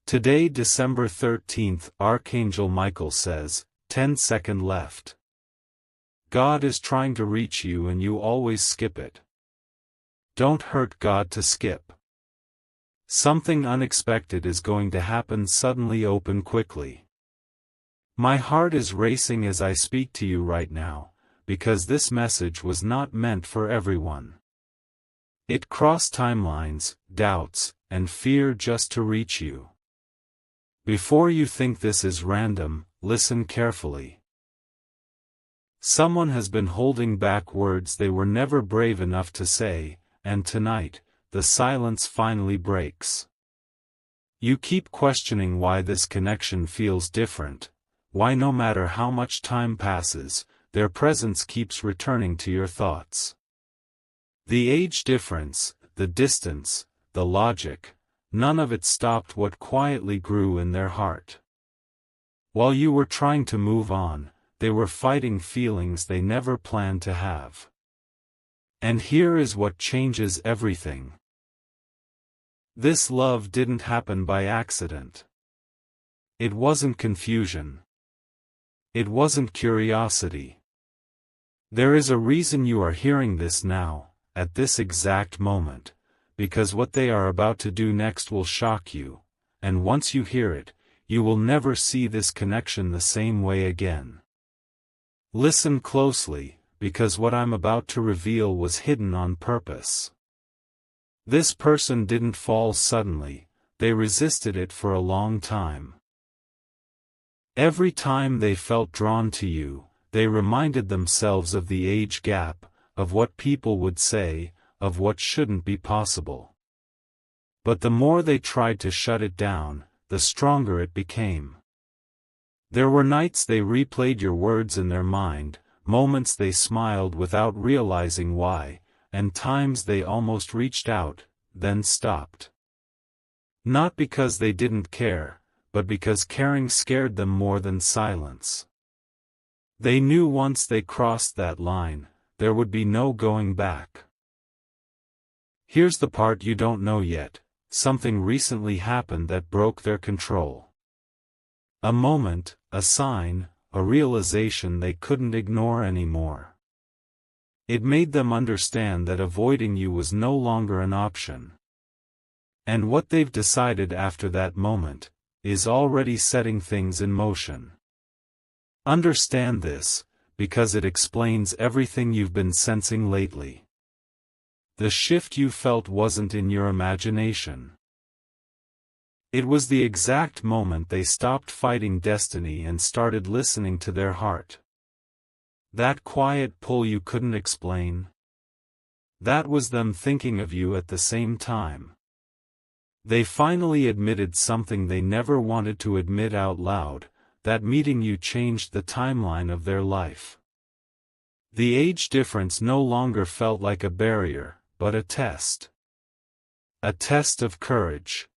Today, December 13th, Archangel Michael says, 10-second left. God is trying to reach you and you always skip it. Don't hurt God to skip. Something unexpected is going to happen suddenly. Open quickly. My heart is racing as I speak to you right now, because this message was not meant for everyone. It crossed timelines, doubts, and fear just to reach you. Before you think this is random, listen carefully. Someone has been holding back words they were never brave enough to say, and tonight, the silence finally breaks. You keep questioning why this connection feels different, why no matter how much time passes, their presence keeps returning to your thoughts. The age difference, the distance, the logic, none of it stopped what quietly grew in their heart. While you were trying to move on, they were fighting feelings they never planned to have. And here is what changes everything. This love didn't happen by accident. It wasn't confusion. It wasn't curiosity. There is a reason you are hearing this now, at this exact moment, because what they are about to do next will shock you, and once you hear it, you will never see this connection the same way again. Listen closely, because what I'm about to reveal was hidden on purpose. This person didn't fall suddenly, they resisted it for a long time. Every time they felt drawn to you, they reminded themselves of the age gap, of what people would say, of what shouldn't be possible. But the more they tried to shut it down, the stronger it became. There were nights they replayed your words in their mind, moments they smiled without realizing why, and times they almost reached out, then stopped. Not because they didn't care, but because caring scared them more than silence. They knew once they crossed that line, there would be no going back. Here's the part you don't know yet, something recently happened that broke their control. A moment, a sign, a realization they couldn't ignore anymore. It made them understand that avoiding you was no longer an option. And what they've decided after that moment, is already setting things in motion. Understand this, because it explains everything you've been sensing lately. The shift you felt wasn't in your imagination. It was the exact moment they stopped fighting destiny and started listening to their heart. That quiet pull you couldn't explain. That was them thinking of you at the same time. They finally admitted something they never wanted to admit out loud, that meeting you changed the timeline of their life. The age difference no longer felt like a barrier, but a test. A test of courage.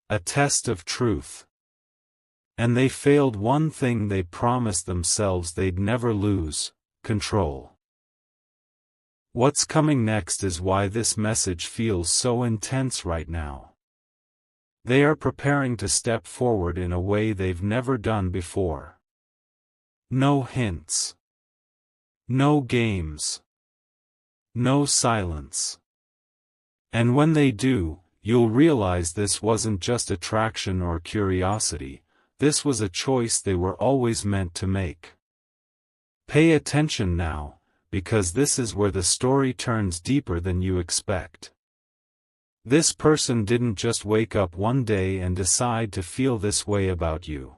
A test of truth. And they failed one thing they promised themselves they'd never lose: control. What's coming next is why this message feels so intense right now. They are preparing to step forward in a way they've never done before. No hints. No games. No silence. And when they do, you'll realize this wasn't just attraction or curiosity, this was a choice they were always meant to make. Pay attention now, because this is where the story turns deeper than you expect. This person didn't just wake up one day and decide to feel this way about you.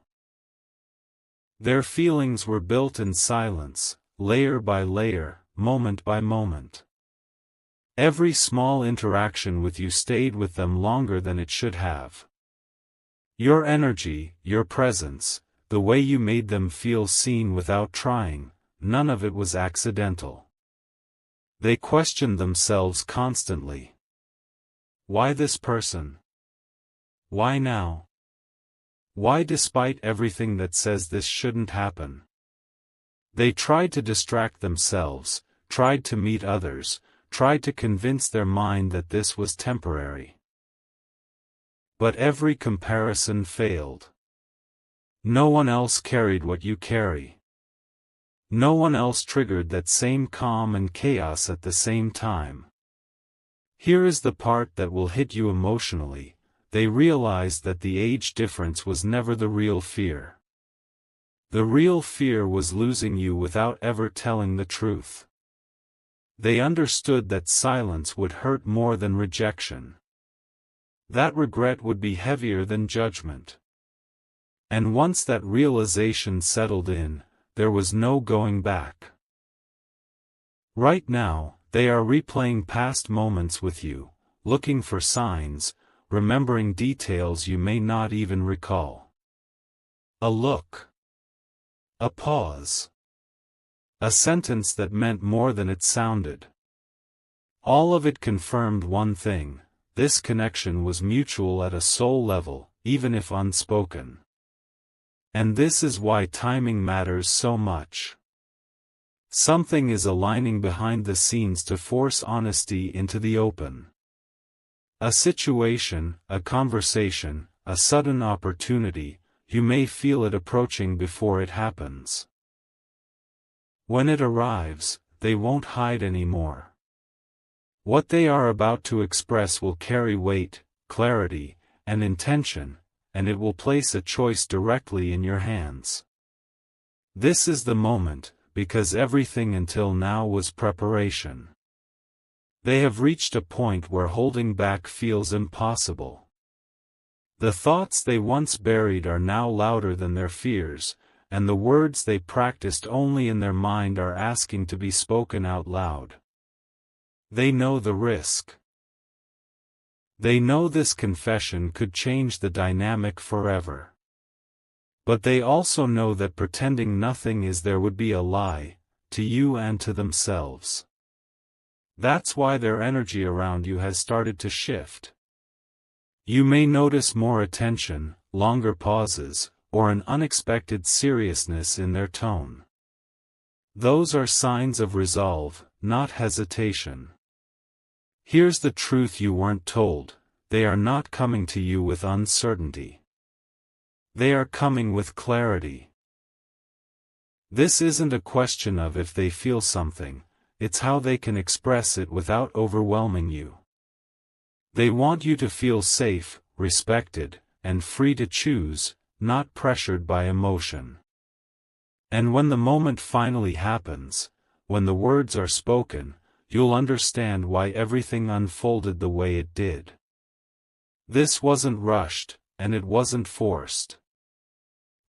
Their feelings were built in silence, layer by layer, moment by moment. Every small interaction with you stayed with them longer than it should have. Your energy, your presence, the way you made them feel seen without trying, none of it was accidental. They questioned themselves constantly. Why this person? Why now? Why despite everything that says this shouldn't happen? They tried to distract themselves, tried to meet others, tried to convince their mind that this was temporary. But every comparison failed. No one else carried what you carry. No one else triggered that same calm and chaos at the same time. Here is the part that will hit you emotionally. They realized that the age difference was never the real fear. The real fear was losing you without ever telling the truth. They understood that silence would hurt more than rejection. That regret would be heavier than judgment. And once that realization settled in, there was no going back. Right now, they are replaying past moments with you, looking for signs, remembering details you may not even recall. A look. A pause. A sentence that meant more than it sounded. All of it confirmed one thing: this connection was mutual at a soul level, even if unspoken. And this is why timing matters so much. Something is aligning behind the scenes to force honesty into the open. A situation, a conversation, a sudden opportunity, you may feel it approaching before it happens. When it arrives, they won't hide anymore. What they are about to express will carry weight, clarity, and intention, and it will place a choice directly in your hands. This is the moment, because everything until now was preparation. They have reached a point where holding back feels impossible. The thoughts they once buried are now louder than their fears, and the words they practiced only in their mind are asking to be spoken out loud. They know the risk. They know this confession could change the dynamic forever. But they also know that pretending nothing is there would be a lie, to you and to themselves. That's why their energy around you has started to shift. You may notice more attention, longer pauses, or an unexpected seriousness in their tone. Those are signs of resolve, not hesitation. Here's the truth you weren't told: they are not coming to you with uncertainty. They are coming with clarity. This isn't a question of if they feel something, it's how they can express it without overwhelming you. They want you to feel safe, respected, and free to choose, not pressured by emotion. And when the moment finally happens, when the words are spoken, you'll understand why everything unfolded the way it did. This wasn't rushed, and it wasn't forced.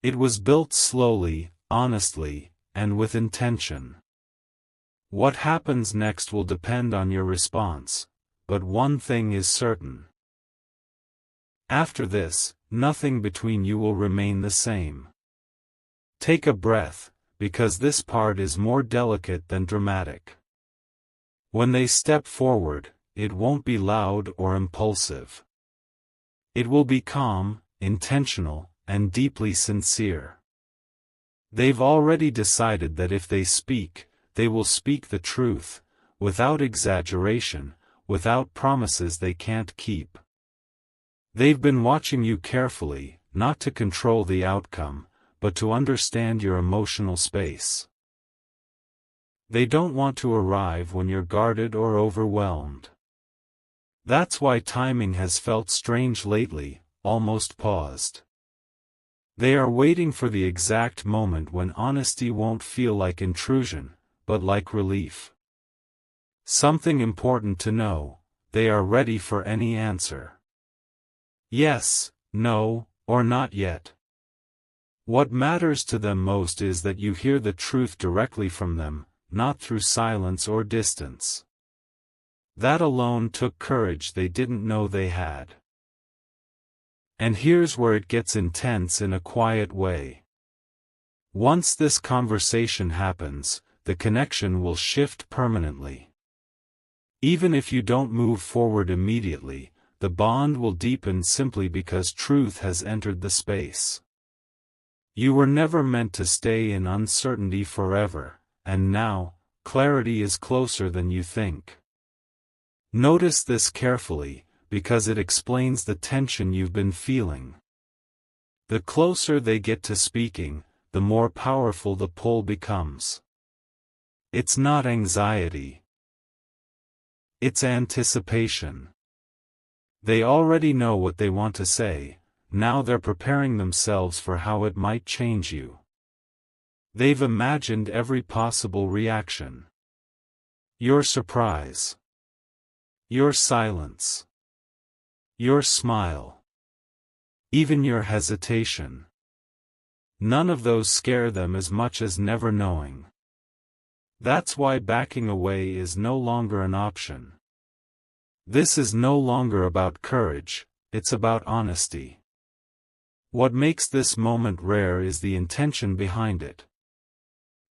It was built slowly, honestly, and with intention. What happens next will depend on your response, but one thing is certain. After this, nothing between you will remain the same. Take a breath, because this part is more delicate than dramatic. When they step forward, it won't be loud or impulsive. It will be calm, intentional, and deeply sincere. They've already decided that if they speak, they will speak the truth, without exaggeration, without promises they can't keep. They've been watching you carefully, not to control the outcome, but to understand your emotional space. They don't want to arrive when you're guarded or overwhelmed. That's why timing has felt strange lately, almost paused. They are waiting for the exact moment when honesty won't feel like intrusion, but like relief. Something important to know: they are ready for any answer. Yes, no, or not yet. What matters to them most is that you hear the truth directly from them, not through silence or distance. That alone took courage they didn't know they had. And here's where it gets intense in a quiet way. Once this conversation happens, the connection will shift permanently. Even if you don't move forward immediately, the bond will deepen simply because truth has entered the space. You were never meant to stay in uncertainty forever, and now, clarity is closer than you think. Notice this carefully, because it explains the tension you've been feeling. The closer they get to speaking, the more powerful the pull becomes. It's not anxiety. It's anticipation. They already know what they want to say, now they're preparing themselves for how it might change you. They've imagined every possible reaction. Your surprise. Your silence. Your smile. Even your hesitation. None of those scare them as much as never knowing. That's why backing away is no longer an option. This is no longer about courage, it's about honesty. What makes this moment rare is the intention behind it.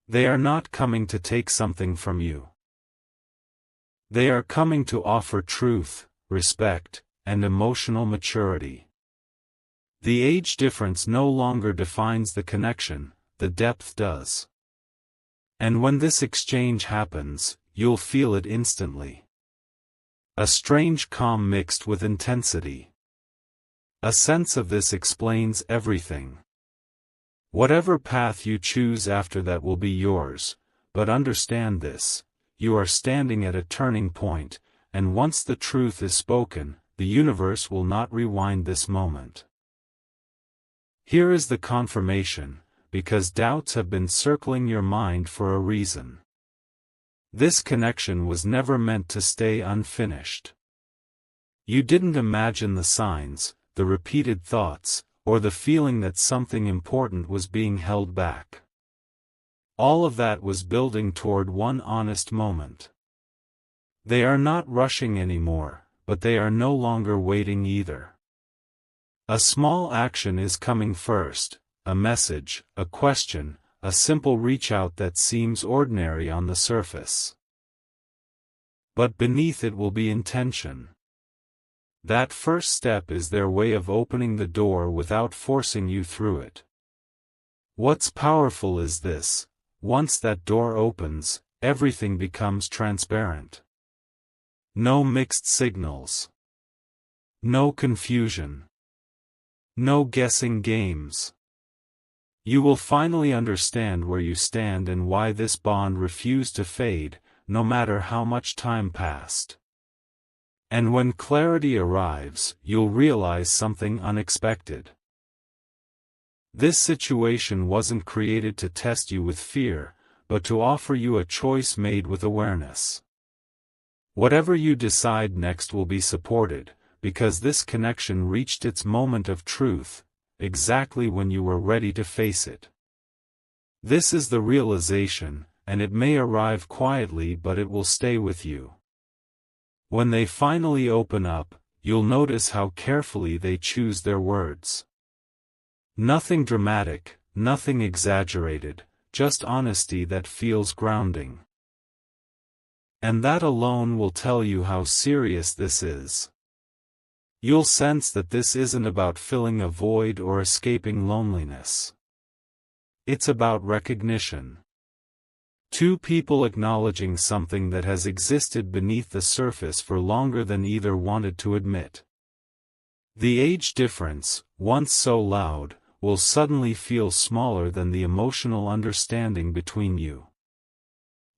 They are not coming to take something from you. They are coming to offer truth, respect, and emotional maturity. The age difference no longer defines the connection, the depth does. And when this exchange happens, you'll feel it instantly. A strange calm mixed with intensity. A sense of this explains everything. Whatever path you choose after that will be yours, but understand this, you are standing at a turning point, and once the truth is spoken, the universe will not rewind this moment. Here is the confirmation, because doubts have been circling your mind for a reason. This connection was never meant to stay unfinished. You didn't imagine the signs, the repeated thoughts, or the feeling that something important was being held back. All of that was building toward one honest moment. They are not rushing anymore, but they are no longer waiting either. A small action is coming first, a message, a question, a simple reach out that seems ordinary on the surface. But beneath it will be intention. That first step is their way of opening the door without forcing you through it. What's powerful is this: once that door opens, everything becomes transparent. No mixed signals. No confusion. No guessing games. You will finally understand where you stand and why this bond refused to fade, no matter how much time passed. And when clarity arrives, you'll realize something unexpected. This situation wasn't created to test you with fear, but to offer you a choice made with awareness. Whatever you decide next will be supported, because this connection reached its moment of truth, exactly when you were ready to face it. This is the realization, and it may arrive quietly but it will stay with you. When they finally open up, you'll notice how carefully they choose their words. Nothing dramatic, nothing exaggerated, just honesty that feels grounding. And that alone will tell you how serious this is. You'll sense that this isn't about filling a void or escaping loneliness. It's about recognition. Two people acknowledging something that has existed beneath the surface for longer than either wanted to admit. The age difference, once so loud, will suddenly feel smaller than the emotional understanding between you.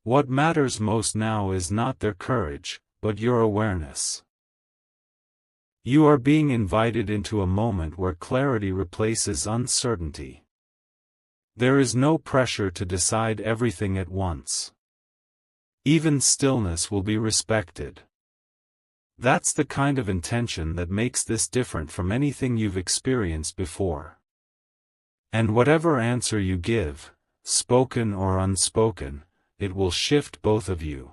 What matters most now is not their courage, but your awareness. You are being invited into a moment where clarity replaces uncertainty. There is no pressure to decide everything at once. Even stillness will be respected. That's the kind of intention that makes this different from anything you've experienced before. And whatever answer you give, spoken or unspoken, it will shift both of you.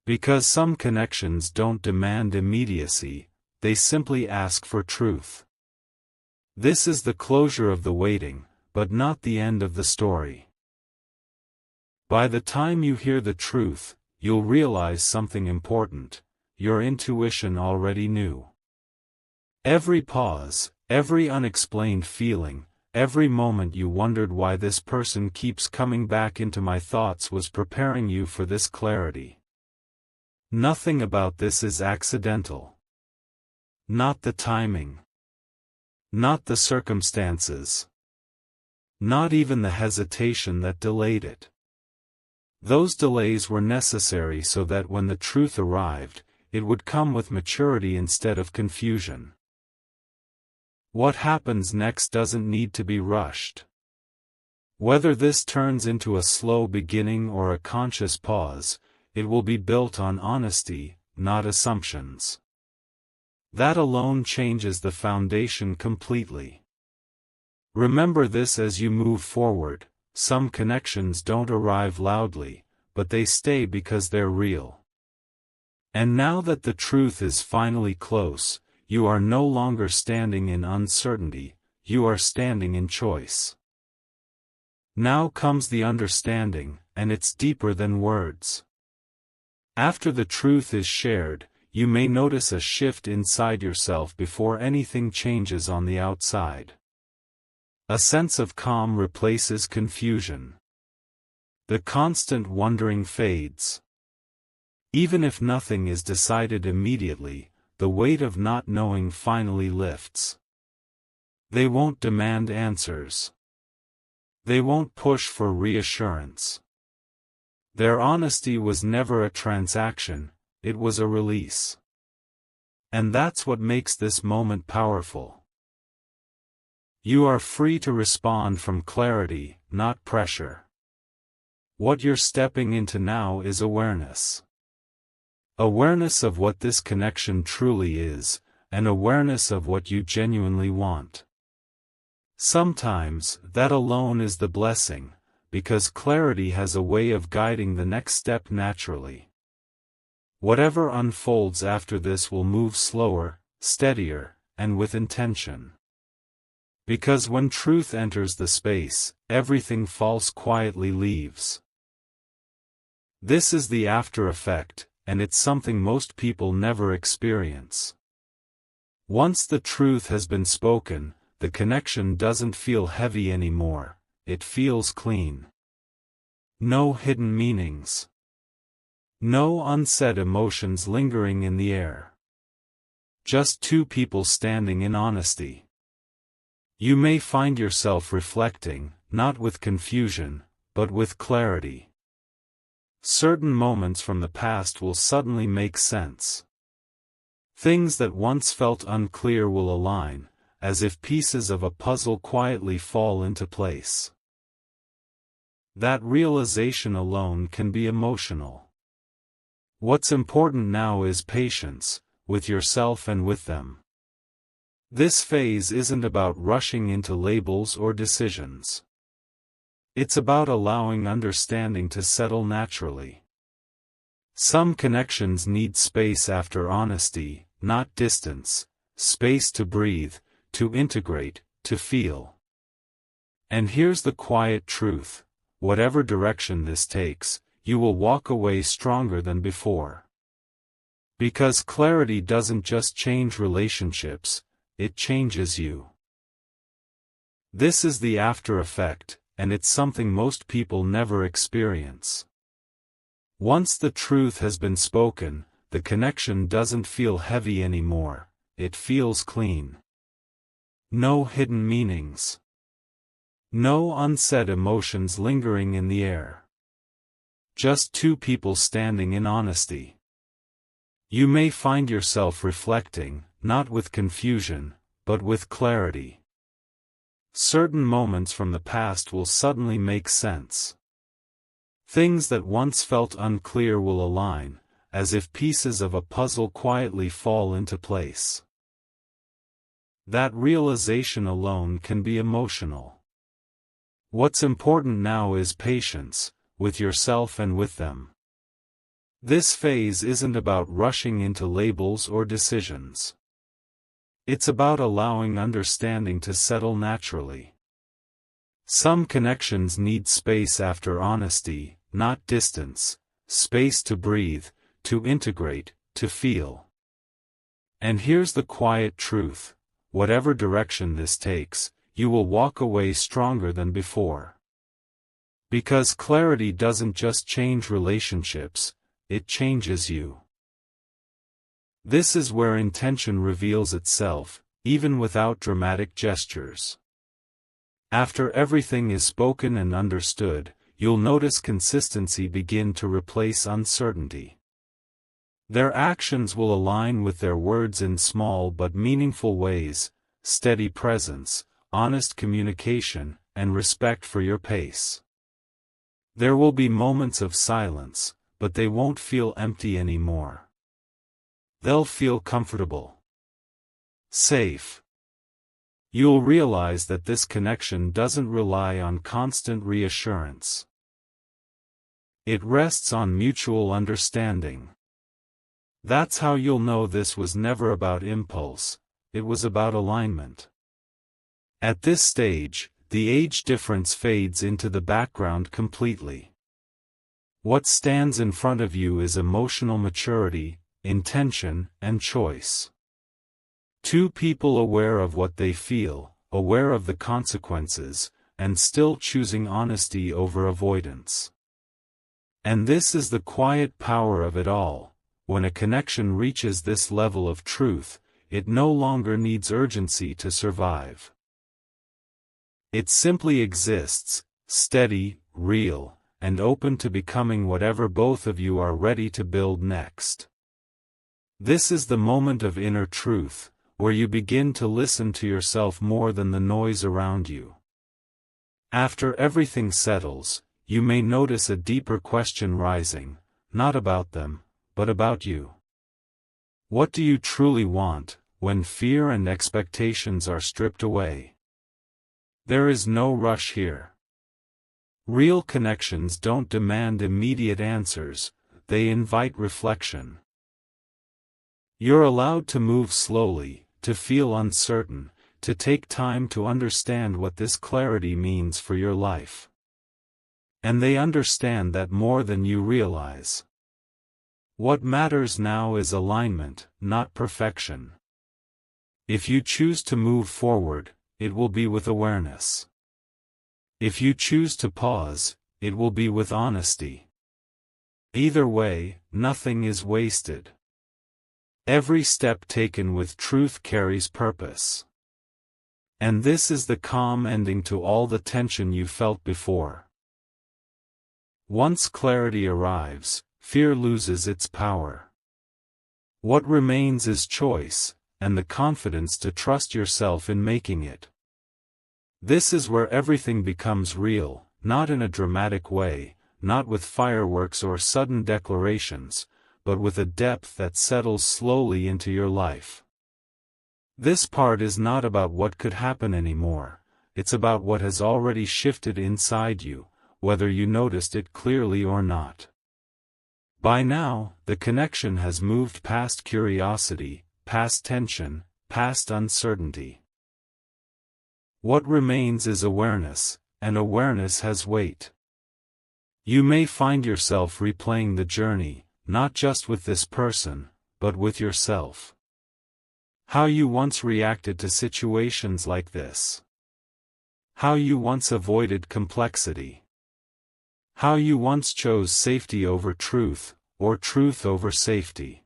Because some connections don't demand immediacy, they simply ask for truth. This is the closure of the waiting, but not the end of the story. By the time you hear the truth, you'll realize something important: your intuition already knew. Every pause, every unexplained feeling, every moment you wondered why this person keeps coming back into my thoughts was preparing you for this clarity. Nothing about this is accidental. Not the timing. Not the circumstances. Not even the hesitation that delayed it. Those delays were necessary so that when the truth arrived, it would come with maturity instead of confusion. What happens next doesn't need to be rushed. Whether this turns into a slow beginning or a conscious pause, it will be built on honesty, not assumptions. That alone changes the foundation completely. Remember this as you move forward: some connections don't arrive loudly, but they stay because they're real. And now that the truth is finally close, you are no longer standing in uncertainty, you are standing in choice. Now comes the understanding, and it's deeper than words. After the truth is shared, you may notice a shift inside yourself before anything changes on the outside. A sense of calm replaces confusion. The constant wondering fades. Even if nothing is decided immediately, the weight of not knowing finally lifts. They won't demand answers. They won't push for reassurance. Their honesty was never a transaction, it was a release. And that's what makes this moment powerful. You are free to respond from clarity, not pressure. What you're stepping into now is awareness. Awareness of what this connection truly is, and awareness of what you genuinely want. Sometimes, that alone is the blessing, because clarity has a way of guiding the next step naturally. Whatever unfolds after this will move slower, steadier, and with intention. Because when truth enters the space, everything false quietly leaves. This is the after effect, and it's something most people never experience. Once the truth has been spoken, the connection doesn't feel heavy anymore, it feels clean. No hidden meanings. No unsaid emotions lingering in the air. Just two people standing in honesty. You may find yourself reflecting, not with confusion, but with clarity. Certain moments from the past will suddenly make sense. Things that once felt unclear will align, as if pieces of a puzzle quietly fall into place. That realization alone can be emotional. What's important now is patience, with yourself and with them. This phase isn't about rushing into labels or decisions. It's about allowing understanding to settle naturally. Some connections need space after honesty, not distance, space to breathe, to integrate, to feel. And here's the quiet truth: whatever direction this takes, you will walk away stronger than before. Because clarity doesn't just change relationships, it changes you. This is the after effect, and it's something most people never experience. Once the truth has been spoken, the connection doesn't feel heavy anymore, it feels clean. No hidden meanings. No unsaid emotions lingering in the air. Just two people standing in honesty. You may find yourself reflecting, not with confusion, but with clarity. Certain moments from the past will suddenly make sense. Things that once felt unclear will align, as if pieces of a puzzle quietly fall into place. That realization alone can be emotional. What's important now is patience, with yourself and with them. This phase isn't about rushing into labels or decisions. It's about allowing understanding to settle naturally. Some connections need space after honesty, not distance, space to breathe, to integrate, to feel. And here's the quiet truth: whatever direction this takes, you will walk away stronger than before. Because clarity doesn't just change relationships, it changes you. This is where intention reveals itself, even without dramatic gestures. After everything is spoken and understood, you'll notice consistency begin to replace uncertainty. Their actions will align with their words in small but meaningful ways: steady presence, honest communication, and respect for your pace. There will be moments of silence, but they won't feel empty anymore. They'll feel comfortable, safe. You'll realize that this connection doesn't rely on constant reassurance. It rests on mutual understanding. That's how you'll know this was never about impulse, it was about alignment. At this stage, the age difference fades into the background completely. What stands in front of you is emotional maturity, intention, and choice. Two people aware of what they feel, aware of the consequences, and still choosing honesty over avoidance. And this is the quiet power of it all. When a connection reaches this level of truth, it no longer needs urgency to survive. It simply exists, steady, real, and open to becoming whatever both of you are ready to build next. This is the moment of inner truth, where you begin to listen to yourself more than the noise around you. After everything settles, you may notice a deeper question rising, not about them, but about you. What do you truly want, when fear and expectations are stripped away? There is no rush here. Real connections don't demand immediate answers, they invite reflection. You're allowed to move slowly, to feel uncertain, to take time to understand what this clarity means for your life. And they understand that more than you realize. What matters now is alignment, not perfection. If you choose to move forward, it will be with awareness. If you choose to pause, it will be with honesty. Either way, nothing is wasted. Every step taken with truth carries purpose. And this is the calm ending to all the tension you felt before. Once clarity arrives, fear loses its power. What remains is choice, and the confidence to trust yourself in making it. This is where everything becomes real, not in a dramatic way, not with fireworks or sudden declarations, but with a depth that settles slowly into your life. This part is not about what could happen anymore, it's about what has already shifted inside you, whether you noticed it clearly or not. By now, the connection has moved past curiosity, past tension, past uncertainty. What remains is awareness, and awareness has weight. You may find yourself replaying the journey, not just with this person, but with yourself. How you once reacted to situations like this. How you once avoided complexity. How you once chose safety over truth, or truth over safety.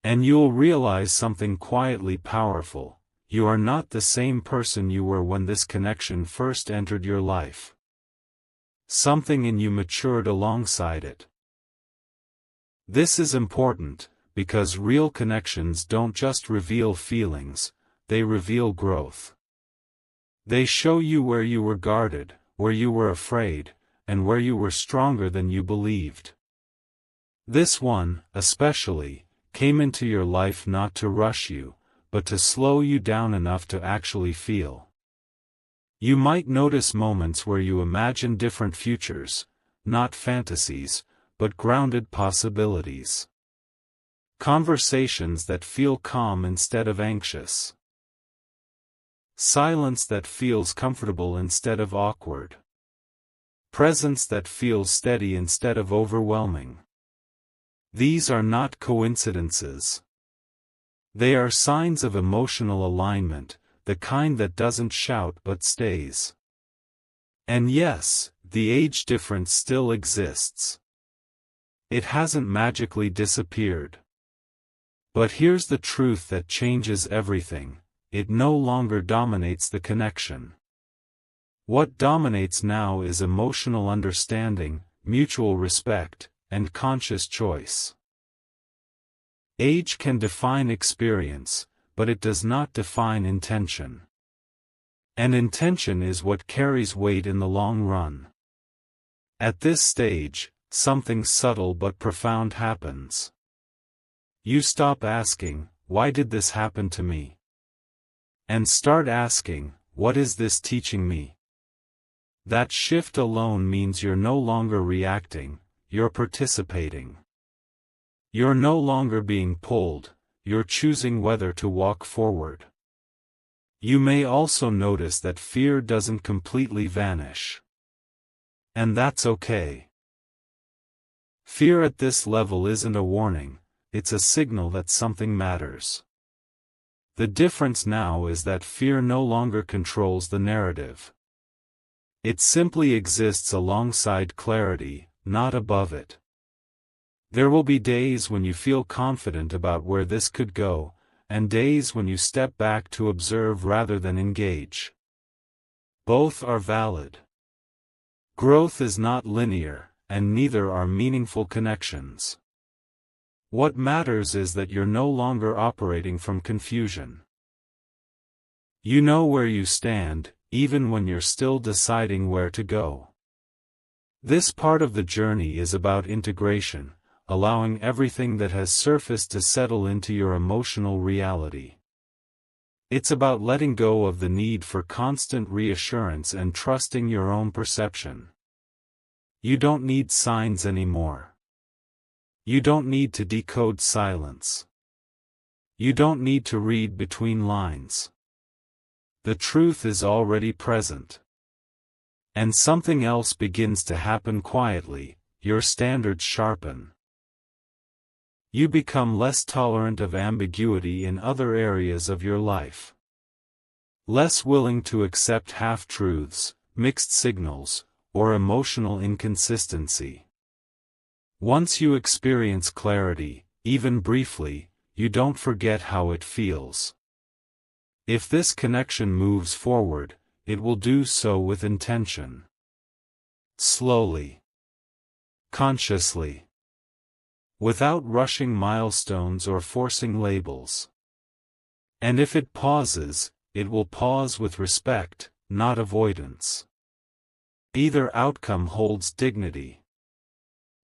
And you'll realize something quietly powerful: you are not the same person you were when this connection first entered your life. Something in you matured alongside it. This is important, because real connections don't just reveal feelings, they reveal growth. They show you where you were guarded, where you were afraid, and where you were stronger than you believed. This one, especially, came into your life not to rush you, but to slow you down enough to actually feel. You might notice moments where you imagine different futures, not fantasies, but grounded possibilities. Conversations that feel calm instead of anxious. Silence that feels comfortable instead of awkward. Presence that feels steady instead of overwhelming. These are not coincidences. They are signs of emotional alignment, the kind that doesn't shout but stays. And yes, the age difference still exists. It hasn't magically disappeared. But here's the truth that changes everything: it no longer dominates the connection. What dominates now is emotional understanding, mutual respect, and conscious choice. Age can define experience, but it does not define intention. And intention is what carries weight in the long run. At this stage, something subtle but profound happens. You stop asking, "Why did this happen to me?" and start asking, "What is this teaching me?" That shift alone means you're no longer reacting, you're participating. You're no longer being pulled, you're choosing whether to walk forward. You may also notice that fear doesn't completely vanish. And that's okay. Fear at this level isn't a warning, it's a signal that something matters. The difference now is that fear no longer controls the narrative. It simply exists alongside clarity, not above it. There will be days when you feel confident about where this could go, and days when you step back to observe rather than engage. Both are valid. Growth is not linear, and neither are meaningful connections. What matters is that you're no longer operating from confusion. You know where you stand, even when you're still deciding where to go. This part of the journey is about integration, allowing everything that has surfaced to settle into your emotional reality. It's about letting go of the need for constant reassurance and trusting your own perception. You don't need signs anymore. You don't need to decode silence. You don't need to read between lines. The truth is already present. And something else begins to happen quietly: your standards sharpen. You become less tolerant of ambiguity in other areas of your life. Less willing to accept half-truths, mixed signals, or emotional inconsistency. Once you experience clarity, even briefly, you don't forget how it feels. If this connection moves forward, it will do so with intention. Slowly. Consciously. Without rushing milestones or forcing labels. And if it pauses, it will pause with respect, not avoidance. Either outcome holds dignity.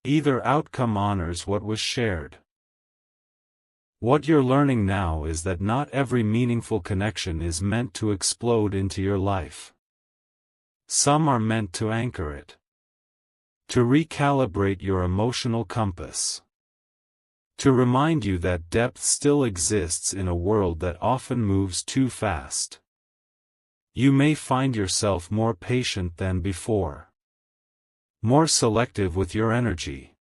Either outcome honors what was shared. What you're learning now is that not every meaningful connection is meant to explode into your life. Some are meant to anchor it. To recalibrate your emotional compass. To remind you that depth still exists in a world that often moves too fast. You may find yourself more patient than before. More selective with your energy.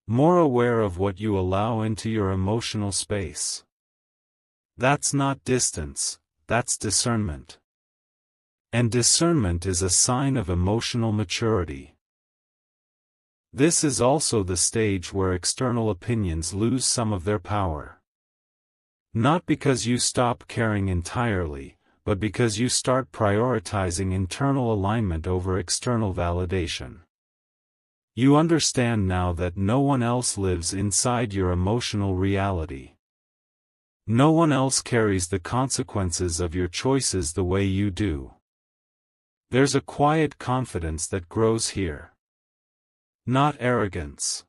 More aware of what you allow into your emotional space. That's not distance, that's discernment. And discernment is a sign of emotional maturity. This is also the stage where external opinions lose some of their power. Not because you stop caring entirely, but because you start prioritizing internal alignment over external validation. You understand now that no one else lives inside your emotional reality. No one else carries the consequences of your choices the way you do. There's a quiet confidence that grows here. Not arrogance.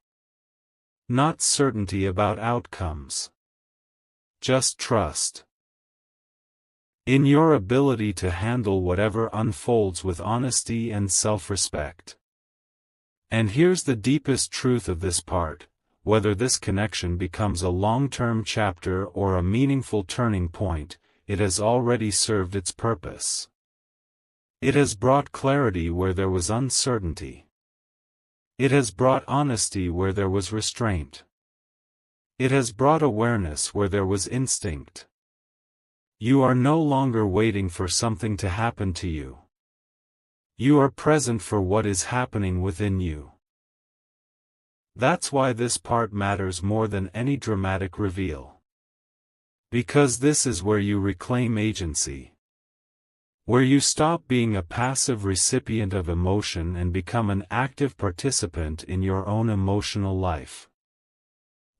Not certainty about outcomes. Just trust. In your ability to handle whatever unfolds with honesty and self-respect. And here's the deepest truth of this part: whether this connection becomes a long-term chapter or a meaningful turning point, it has already served its purpose. It has brought clarity where there was uncertainty. It has brought honesty where there was restraint. It has brought awareness where there was instinct. You are no longer waiting for something to happen to you. You are present for what is happening within you. That's why this part matters more than any dramatic reveal. Because this is where you reclaim agency. Where you stop being a passive recipient of emotion and become an active participant in your own emotional life.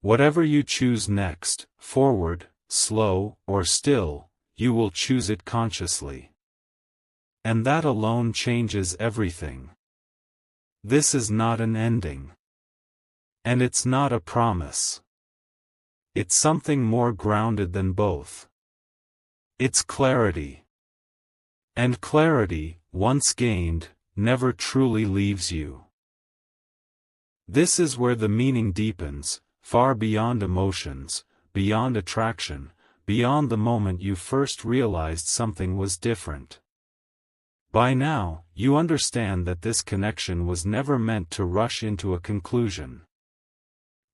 Whatever you choose next, forward, slow, or still, you will choose it consciously. And that alone changes everything. This is not an ending. And it's not a promise. It's something more grounded than both. It's clarity. And clarity, once gained, never truly leaves you. This is where the meaning deepens, far beyond emotions, beyond attraction, beyond the moment you first realized something was different. By now, you understand that this connection was never meant to rush into a conclusion.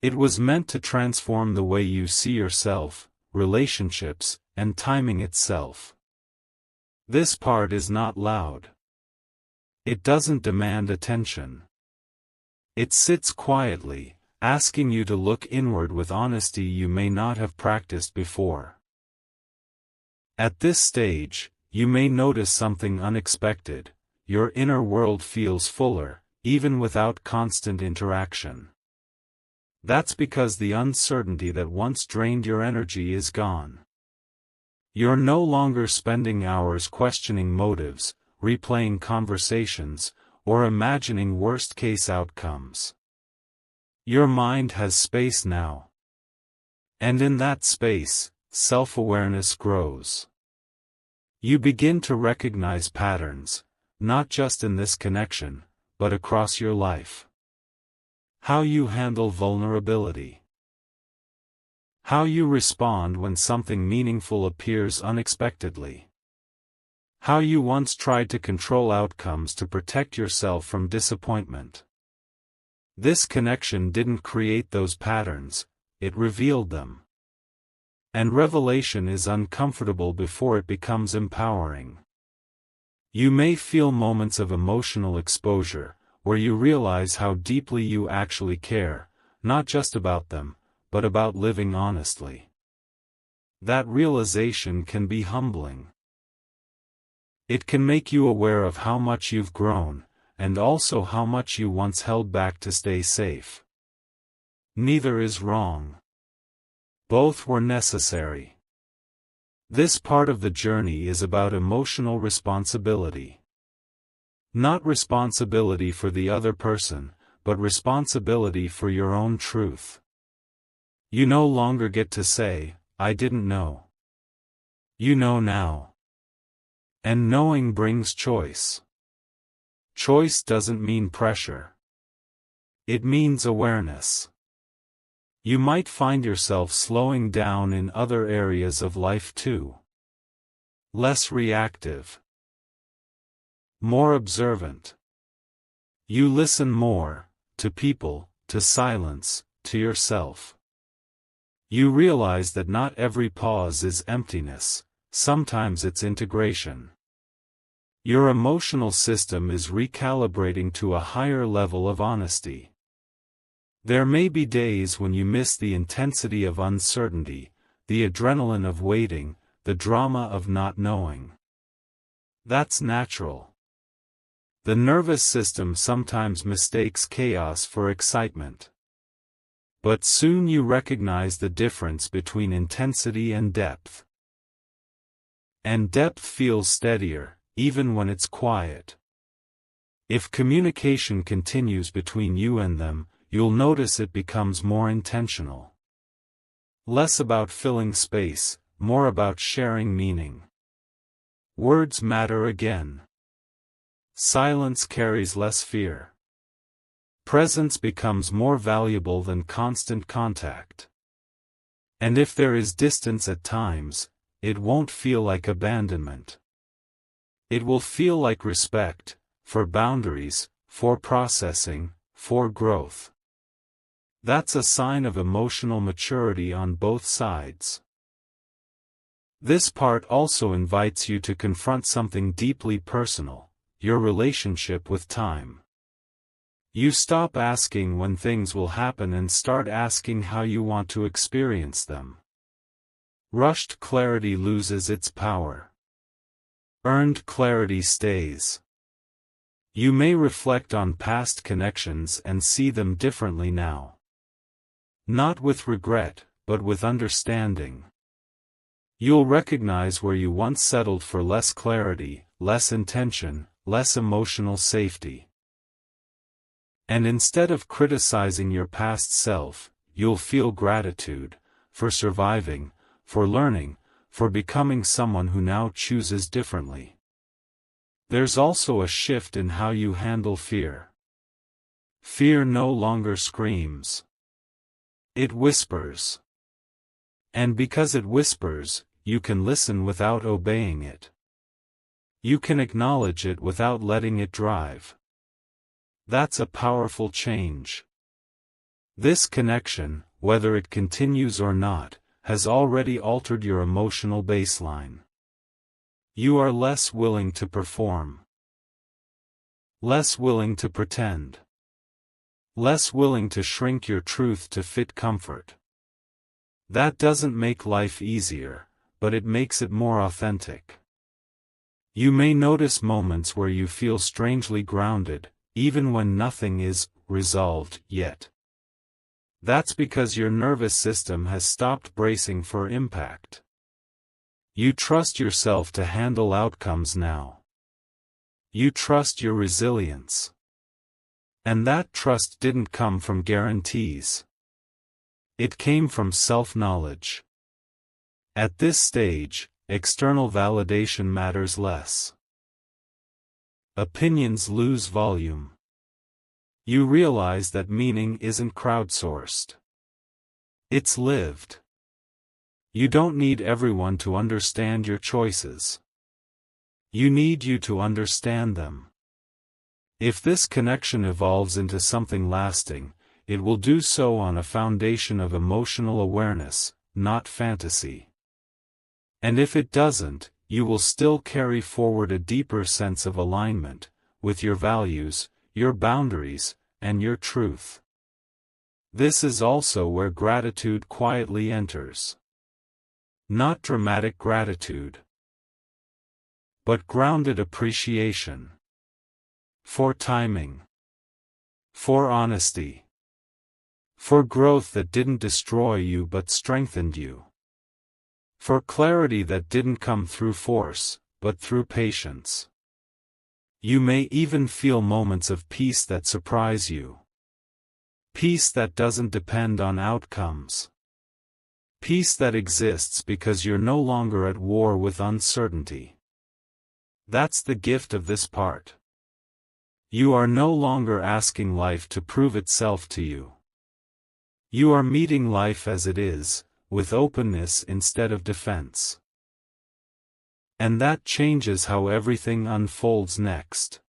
It was meant to transform the way you see yourself, relationships, and timing itself. This part is not loud. It doesn't demand attention. It sits quietly, asking you to look inward with honesty you may not have practiced before. At this stage, you may notice something unexpected. Your inner world feels fuller, even without constant interaction. That's because the uncertainty that once drained your energy is gone. You're no longer spending hours questioning motives, replaying conversations, or imagining worst-case outcomes. Your mind has space now. And in that space, self-awareness grows. You begin to recognize patterns, not just in this connection, but across your life. How you handle vulnerability. How you respond when something meaningful appears unexpectedly. How you once tried to control outcomes to protect yourself from disappointment. This connection didn't create those patterns, it revealed them. And revelation is uncomfortable before it becomes empowering. You may feel moments of emotional exposure, where you realize how deeply you actually care, not just about them, but about living honestly. That realization can be humbling. It can make you aware of how much you've grown, and also how much you once held back to stay safe. Neither is wrong. Both were necessary. This part of the journey is about emotional responsibility. Not responsibility for the other person, but responsibility for your own truth. You no longer get to say, "I didn't know." You know now. And knowing brings choice. Choice doesn't mean pressure. It means awareness. You might find yourself slowing down in other areas of life too. Less reactive. More observant. You listen more, to people, to silence, to yourself. You realize that not every pause is emptiness, sometimes it's integration. Your emotional system is recalibrating to a higher level of honesty. There may be days when you miss the intensity of uncertainty, the adrenaline of waiting, the drama of not knowing. That's natural. The nervous system sometimes mistakes chaos for excitement. But soon you recognize the difference between intensity and depth. And depth feels steadier, even when it's quiet. If communication continues between you and them, you'll notice it becomes more intentional. Less about filling space, more about sharing meaning. Words matter again. Silence carries less fear. Presence becomes more valuable than constant contact. And if there is distance at times, it won't feel like abandonment. It will feel like respect, for boundaries, for processing, for growth. That's a sign of emotional maturity on both sides. This part also invites you to confront something deeply personal, your relationship with time. You stop asking when things will happen and start asking how you want to experience them. Rushed clarity loses its power. Earned clarity stays. You may reflect on past connections and see them differently now. Not with regret, but with understanding. You'll recognize where you once settled for less clarity, less intention, less emotional safety. And instead of criticizing your past self, you'll feel gratitude for surviving, for learning, for becoming someone who now chooses differently. There's also a shift in how you handle fear. Fear no longer screams. It whispers. And because it whispers, you can listen without obeying it. You can acknowledge it without letting it drive. That's a powerful change. This connection, whether it continues or not, has already altered your emotional baseline. You are less willing to perform. Less willing to pretend. Less willing to shrink your truth to fit comfort. That doesn't make life easier, but it makes it more authentic. You may notice moments where you feel strangely grounded, even when nothing is resolved yet. That's because your nervous system has stopped bracing for impact. You trust yourself to handle outcomes now. You trust your resilience. And that trust didn't come from guarantees. It came from self-knowledge. At this stage, external validation matters less. Opinions lose volume. You realize that meaning isn't crowdsourced. It's lived. You don't need everyone to understand your choices. You need you to understand them. If this connection evolves into something lasting, it will do so on a foundation of emotional awareness, not fantasy. And if it doesn't, you will still carry forward a deeper sense of alignment with your values, your boundaries, and your truth. This is also where gratitude quietly enters. Not dramatic gratitude, but grounded appreciation. For timing. For honesty. For growth that didn't destroy you but strengthened you. For clarity that didn't come through force, but through patience. You may even feel moments of peace that surprise you. Peace that doesn't depend on outcomes. Peace that exists because you're no longer at war with uncertainty. That's the gift of this part. You are no longer asking life to prove itself to you. You are meeting life as it is, with openness instead of defense. And that changes how everything unfolds next.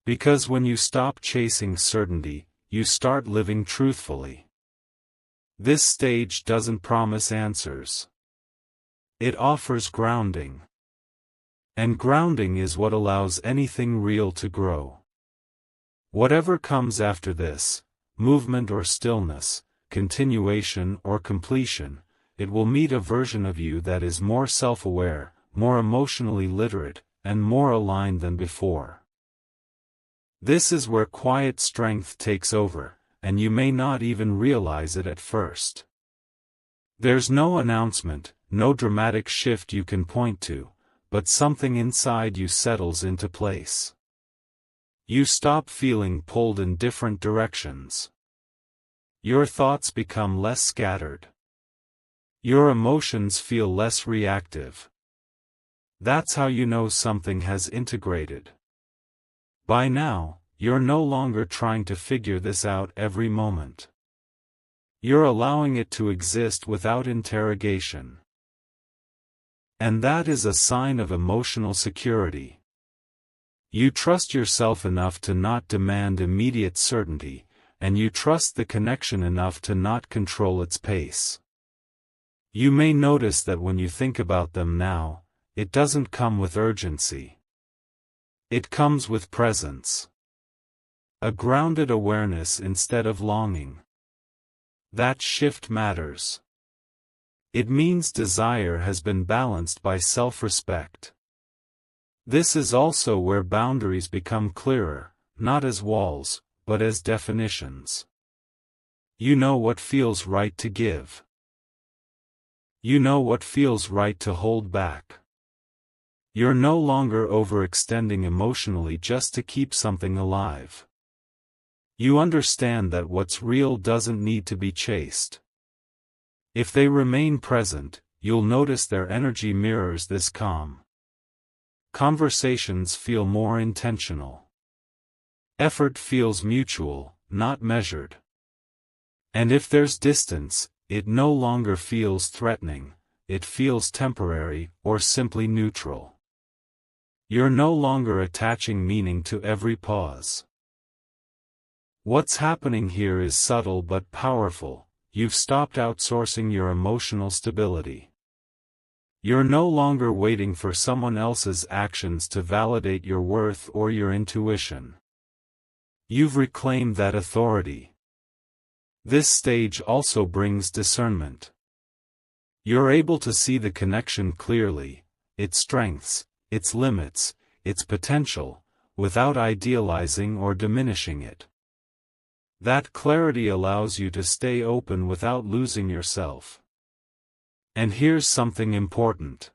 Because when you stop chasing certainty, you start living truthfully. This stage doesn't promise answers. It offers grounding. And grounding is what allows anything real to grow. Whatever comes after this, movement or stillness, continuation or completion, it will meet a version of you that is more self-aware, more emotionally literate, and more aligned than before. This is where quiet strength takes over, and you may not even realize it at first. There's no announcement, no dramatic shift you can point to, but something inside you settles into place. You stop feeling pulled in different directions. Your thoughts become less scattered. Your emotions feel less reactive. That's how you know something has integrated. By now, you're no longer trying to figure this out every moment. You're allowing it to exist without interrogation. And that is a sign of emotional security. You trust yourself enough to not demand immediate certainty, and you trust the connection enough to not control its pace. You may notice that when you think about them now, it doesn't come with urgency. It comes with presence. A grounded awareness instead of longing. That shift matters. It means desire has been balanced by self-respect. This is also where boundaries become clearer, not as walls, but as definitions. You know what feels right to give. You know what feels right to hold back. You're no longer overextending emotionally just to keep something alive. You understand that what's real doesn't need to be chased. If they remain present, you'll notice their energy mirrors this calm. Conversations feel more intentional. Effort feels mutual, not measured. And if there's distance, it no longer feels threatening, it feels temporary or simply neutral. You're no longer attaching meaning to every pause. What's happening here is subtle but powerful. You've stopped outsourcing your emotional stability. You're no longer waiting for someone else's actions to validate your worth or your intuition. You've reclaimed that authority. This stage also brings discernment. You're able to see the connection clearly, its strengths, its limits, its potential, without idealizing or diminishing it. That clarity allows you to stay open without losing yourself. And here's something important.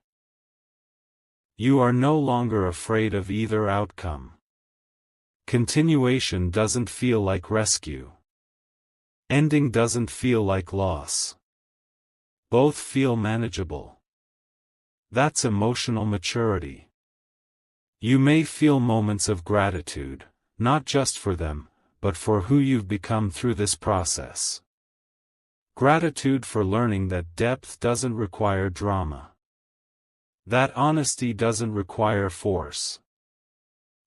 You are no longer afraid of either outcome. Continuation doesn't feel like rescue. Ending doesn't feel like loss. Both feel manageable. That's emotional maturity. You may feel moments of gratitude, not just for them, but for who you've become through this process. Gratitude for learning that depth doesn't require drama. That honesty doesn't require force.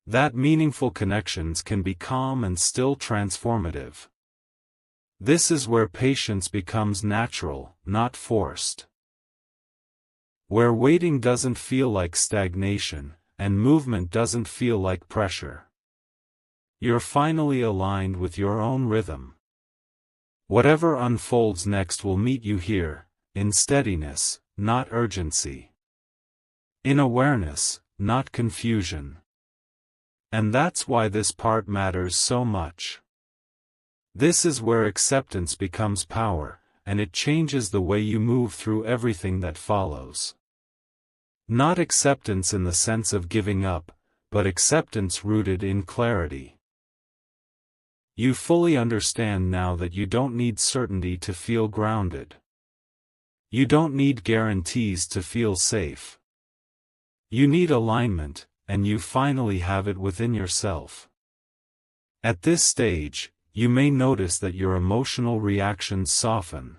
That meaningful connections can be calm and still transformative. This is where patience becomes natural, not forced. Where waiting doesn't feel like stagnation, and movement doesn't feel like pressure. You're finally aligned with your own rhythm. Whatever unfolds next will meet you here, in steadiness, not urgency. In awareness, not confusion. And that's why this part matters so much. This is where acceptance becomes power, and it changes the way you move through everything that follows. Not acceptance in the sense of giving up, but acceptance rooted in clarity. You fully understand now that you don't need certainty to feel grounded. You don't need guarantees to feel safe. You need alignment, and you finally have it within yourself. At this stage, you may notice that your emotional reactions soften.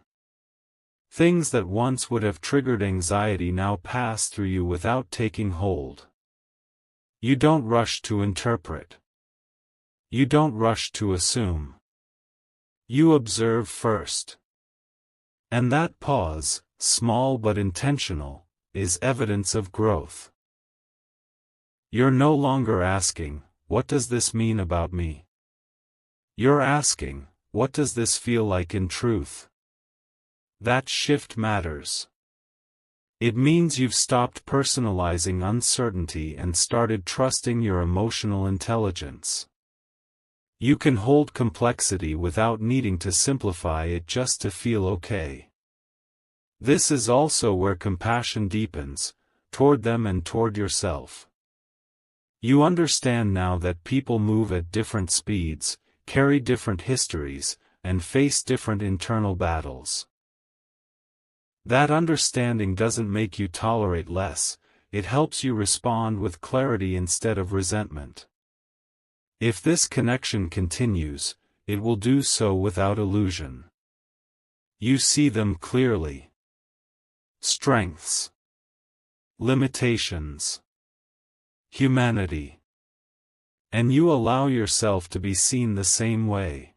Things that once would have triggered anxiety now pass through you without taking hold. You don't rush to interpret. You don't rush to assume. You observe first. And that pause, small but intentional, is evidence of growth. You're no longer asking, "What does this mean about me?" You're asking, "What does this feel like in truth?" That shift matters. It means you've stopped personalizing uncertainty and started trusting your emotional intelligence. You can hold complexity without needing to simplify it just to feel okay. This is also where compassion deepens, toward them and toward yourself. You understand now that people move at different speeds, carry different histories, and face different internal battles. That understanding doesn't make you tolerate less, it helps you respond with clarity instead of resentment. If this connection continues, it will do so without illusion. You see them clearly. Strengths. Limitations. Humanity. And you allow yourself to be seen the same way.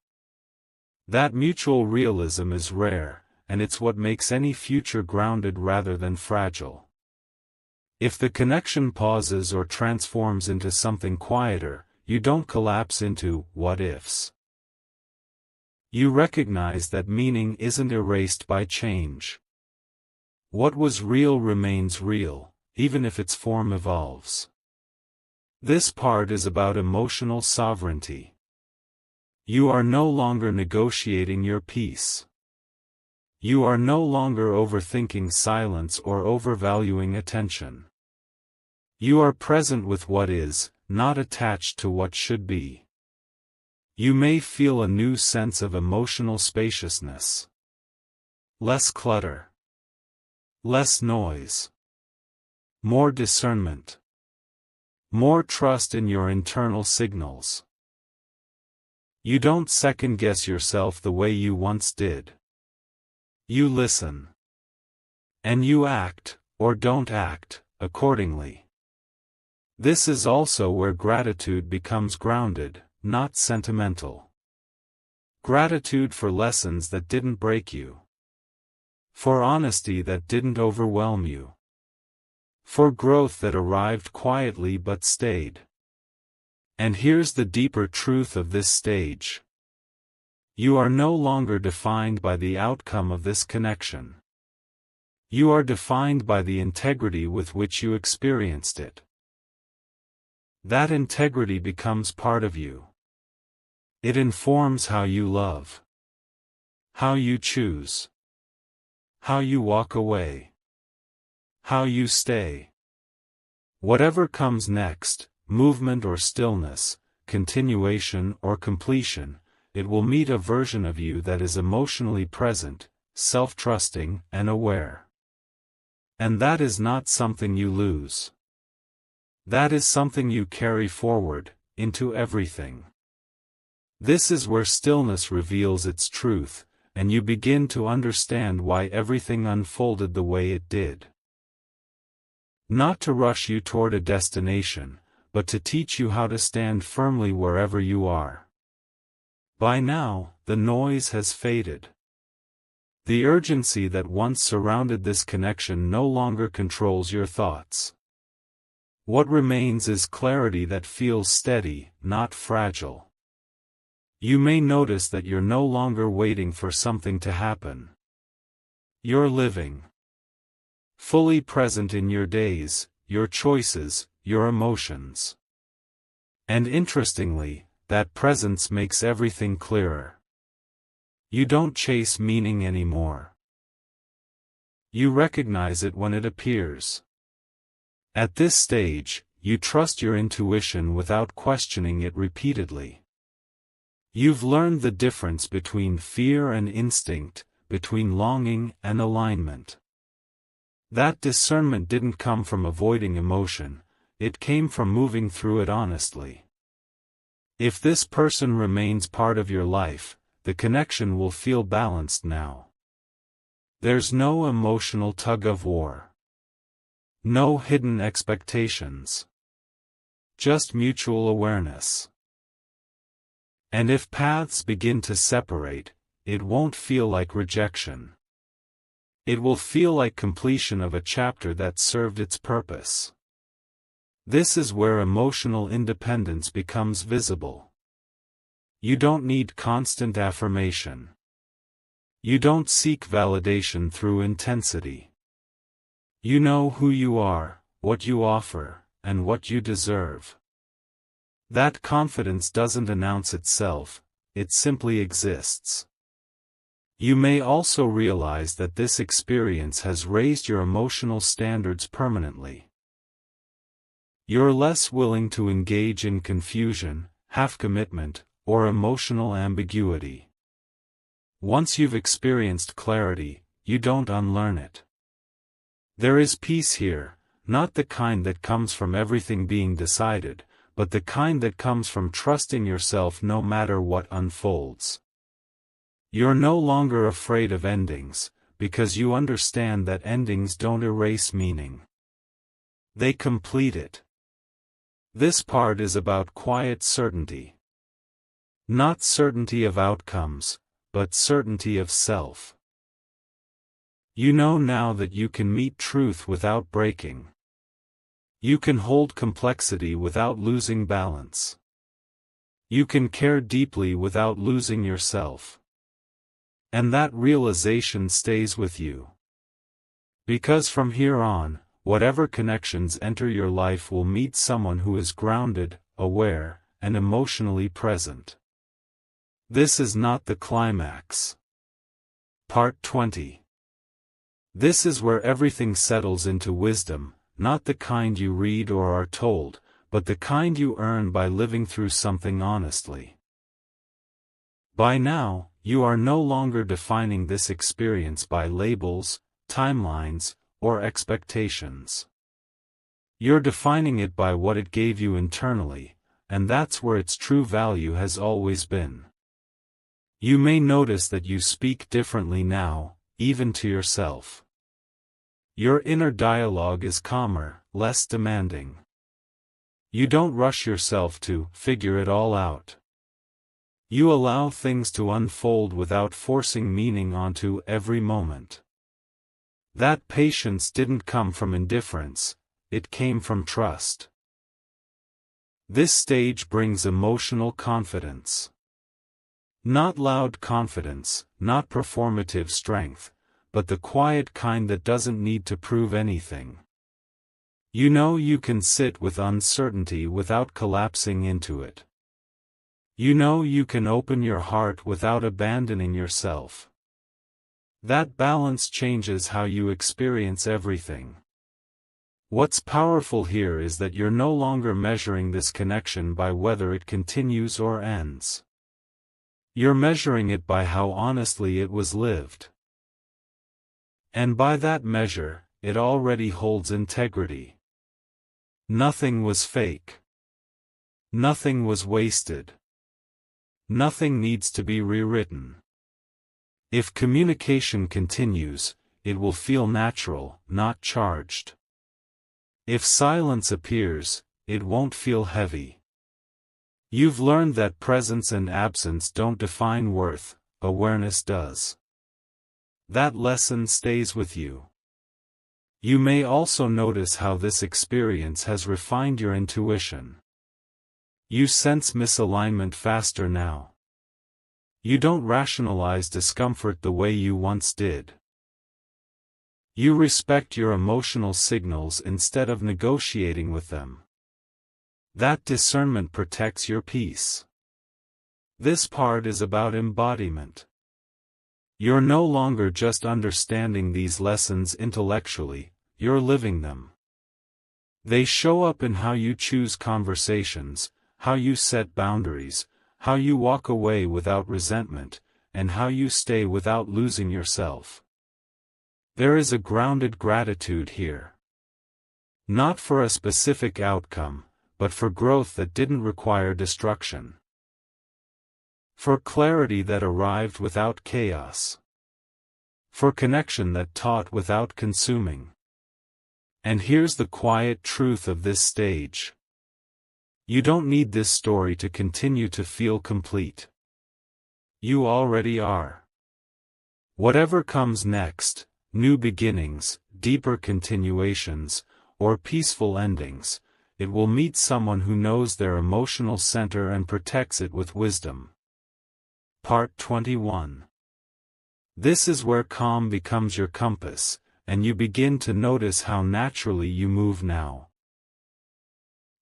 That mutual realism is rare, and it's what makes any future grounded rather than fragile. If the connection pauses or transforms into something quieter, you don't collapse into what-ifs. You recognize that meaning isn't erased by change. What was real remains real, even if its form evolves. This part is about emotional sovereignty. You are no longer negotiating your peace. You are no longer overthinking silence or overvaluing attention. You are present with what is, not attached to what should be. You may feel a new sense of emotional spaciousness. Less clutter. Less noise. More discernment. More trust in your internal signals. You don't second-guess yourself the way you once did. You listen. And you act, or don't act, accordingly. This is also where gratitude becomes grounded, not sentimental. Gratitude for lessons that didn't break you. For honesty that didn't overwhelm you. For growth that arrived quietly but stayed. And here's the deeper truth of this stage. You are no longer defined by the outcome of this connection. You are defined by the integrity with which you experienced it. That integrity becomes part of you. It informs how you love. How you choose. How you walk away. How you stay. Whatever comes next, movement or stillness, continuation or completion, it will meet a version of you that is emotionally present, self-trusting, and aware. And that is not something you lose. That is something you carry forward, into everything. This is where stillness reveals its truth, and you begin to understand why everything unfolded the way it did. Not to rush you toward a destination, but to teach you how to stand firmly wherever you are. By now, the noise has faded. The urgency that once surrounded this connection no longer controls your thoughts. What remains is clarity that feels steady, not fragile. You may notice that you're no longer waiting for something to happen. You're living. Fully present in your days, your choices, your emotions. And interestingly, that presence makes everything clearer. You don't chase meaning anymore. You recognize it when it appears. At this stage, you trust your intuition without questioning it repeatedly. You've learned the difference between fear and instinct, between longing and alignment. That discernment didn't come from avoiding emotion, it came from moving through it honestly. If this person remains part of your life, the connection will feel balanced now. There's no emotional tug-of-war. No hidden expectations. Just mutual awareness. And if paths begin to separate, it won't feel like rejection. It will feel like completion of a chapter that served its purpose. This is where emotional independence becomes visible. You don't need constant affirmation. You don't seek validation through intensity. You know who you are, what you offer, and what you deserve. That confidence doesn't announce itself, it simply exists. You may also realize that this experience has raised your emotional standards permanently. You're less willing to engage in confusion, half-commitment, or emotional ambiguity. Once you've experienced clarity, you don't unlearn it. There is peace here, not the kind that comes from everything being decided, but the kind that comes from trusting yourself no matter what unfolds. You're no longer afraid of endings, because you understand that endings don't erase meaning. They complete it. This part is about quiet certainty. Not certainty of outcomes, but certainty of self. You know now that you can meet truth without breaking. You can hold complexity without losing balance. You can care deeply without losing yourself. And that realization stays with you. Because from here on, whatever connections enter your life will meet someone who is grounded, aware, and emotionally present. This is not the climax. Part 20. This is where everything settles into wisdom, not the kind you read or are told, but the kind you earn by living through something honestly. By now, you are no longer defining this experience by labels, timelines, or expectations. You're defining it by what it gave you internally, and that's where its true value has always been. You may notice that you speak differently now, even to yourself. Your inner dialogue is calmer, less demanding. You don't rush yourself to figure it all out. You allow things to unfold without forcing meaning onto every moment. That patience didn't come from indifference, it came from trust. This stage brings emotional confidence. Not loud confidence, not performative strength, but the quiet kind that doesn't need to prove anything. You know you can sit with uncertainty without collapsing into it. You know you can open your heart without abandoning yourself. That balance changes how you experience everything. What's powerful here is that you're no longer measuring this connection by whether it continues or ends. You're measuring it by how honestly it was lived. And by that measure, it already holds integrity. Nothing was fake. Nothing was wasted. Nothing needs to be rewritten. If communication continues, it will feel natural, not charged. If silence appears, it won't feel heavy. You've learned that presence and absence don't define worth, awareness does. That lesson stays with you. You may also notice how this experience has refined your intuition. You sense misalignment faster now. You don't rationalize discomfort the way you once did. You respect your emotional signals instead of negotiating with them. That discernment protects your peace. This part is about embodiment. You're no longer just understanding these lessons intellectually, you're living them. They show up in how you choose conversations, how you set boundaries, how you walk away without resentment, and how you stay without losing yourself. There is a grounded gratitude here. Not for a specific outcome, but for growth that didn't require destruction. For clarity that arrived without chaos. For connection that taught without consuming. And here's the quiet truth of this stage. You don't need this story to continue to feel complete. You already are. Whatever comes next, new beginnings, deeper continuations, or peaceful endings, it will meet someone who knows their emotional center and protects it with wisdom. Part 21. This is where calm becomes your compass, and you begin to notice how naturally you move now.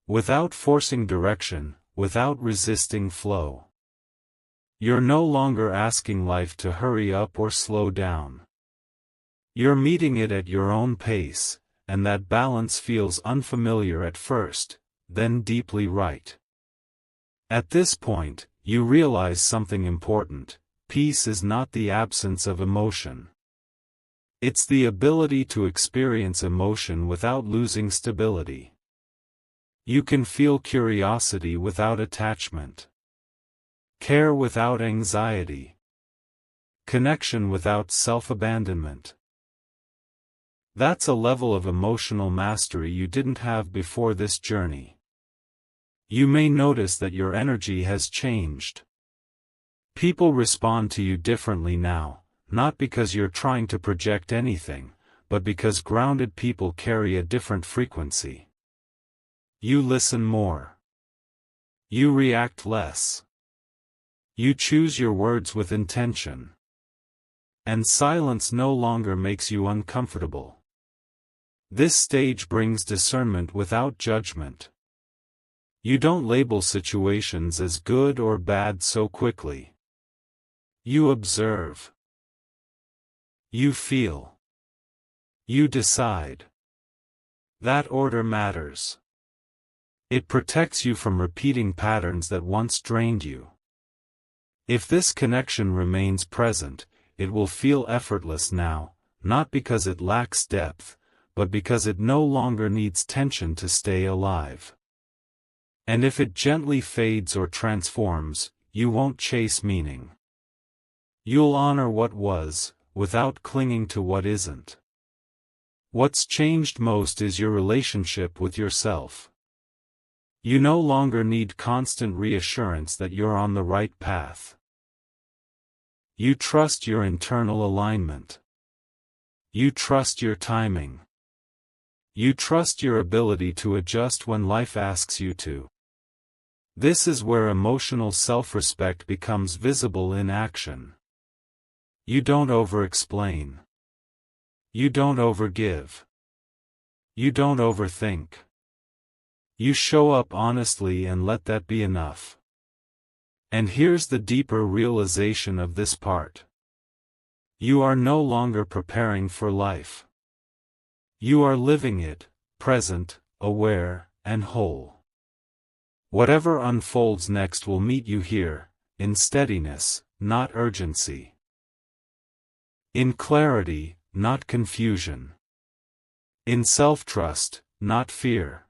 Without forcing direction, without resisting flow. You're no longer asking life to hurry up or slow down. You're meeting it at your own pace, and that balance feels unfamiliar at first, then deeply right. At this point, you realize something important: peace is not the absence of emotion. It's the ability to experience emotion without losing stability. You can feel curiosity without attachment. Care without anxiety. Connection without self-abandonment. That's a level of emotional mastery you didn't have before this journey. You may notice that your energy has changed. People respond to you differently now, not because you're trying to project anything, but because grounded people carry a different frequency. You listen more. You react less. You choose your words with intention. And silence no longer makes you uncomfortable. This stage brings discernment without judgment. You don't label situations as good or bad so quickly. You observe. You feel. You decide. That order matters. It protects you from repeating patterns that once drained you. If this connection remains present, it will feel effortless now, not because it lacks depth, but because it no longer needs tension to stay alive. And if it gently fades or transforms, you won't chase meaning. You'll honor what was, without clinging to what isn't. What's changed most is your relationship with yourself. You no longer need constant reassurance that you're on the right path. You trust your internal alignment. You trust your timing. You trust your ability to adjust when life asks you to. This is where emotional self-respect becomes visible in action. You don't over-explain. You don't overgive. You don't overthink. You show up honestly and let that be enough. And here's the deeper realization of this part. You are no longer preparing for life. You are living it, present, aware, and whole. Whatever unfolds next will meet you here, in steadiness, not urgency. In clarity, not confusion. In self-trust, not fear.